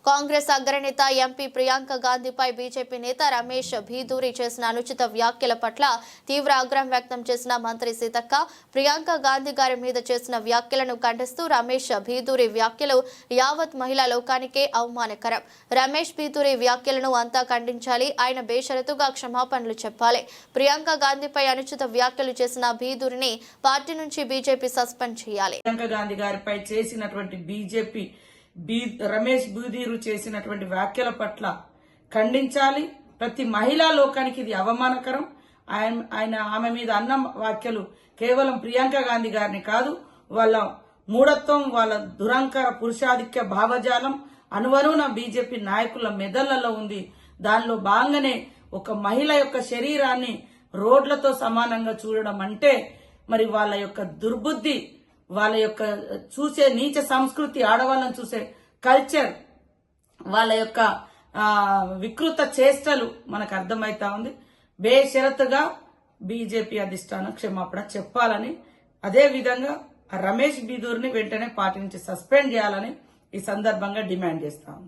కాంగ్రెస్ అగ్రనేత MP Priyanka గాంధీపై BJP నేత రమేష్ భీదూరి చేసిన అనుచిత వ్యాఖ్యల పట్ల తీవ్ర ఆగ్రహం వ్యక్తం చేసిన మంత్రి సీతక్క ప్రియాంక గాంధీ గారి మీద చేసిన వ్యాఖ్యలను ఖండిస్తూ రమేష్ భీదూరి వ్యాఖ్యలు యావత్ మహిళా లోకానికే అవమానకరం. రమేష్ భీదూరి వ్యాఖ్యలను అంతా ఖండించాలి. ఆయన బేషరతుగా క్షమాపణలు చెప్పాలి. ప్రియాంక గాంధీపై అనుచిత వ్యాఖ్యలు చేసిన భీదూరిని పార్టీ నుంచి బీజేపీ సస్పెండ్ చేయాలి. ప్రియాంక గాంధీ గారిపై చేసినటువంటి బీజేపీ రమేష్ భీదూరి చేసినటువంటి వ్యాఖ్యల పట్ల ఖండించాలి. ప్రతి మహిళా లోకానికి ఇది అవమానకరం. ఆమె మీద అన్న వ్యాఖ్యలు కేవలం ప్రియాంక గాంధీ గారిని కాదు, వాళ్ళ మూఢత్వం, వాళ్ళ దురంకర పురుషాధిక్య భావజాలం అనువనున బీజేపీ నాయకుల మెదళ్లలో ఉంది. దానిలో భాగంగానే ఒక మహిళ యొక్క శరీరాన్ని రోడ్లతో సమానంగా చూడడం అంటే మరి వాళ్ళ యొక్క దుర్బుద్ధి, వాళ్ళ యొక్క చూసే నీచ సంస్కృతి, ఆడవాళ్ళని చూసే కల్చర్, వాళ్ళ యొక్క వికృత చేష్టలు మనకు అర్థమైతా ఉంది. బేషరతుగా బీజేపీ అధిష్టానం క్షమాపణ చెప్పాలని, అదే విధంగా రమేష్ భీదూరిని వెంటనే పార్టీ నుంచి సస్పెండ్ చేయాలని ఈ సందర్భంగా డిమాండ్ చేస్తాము.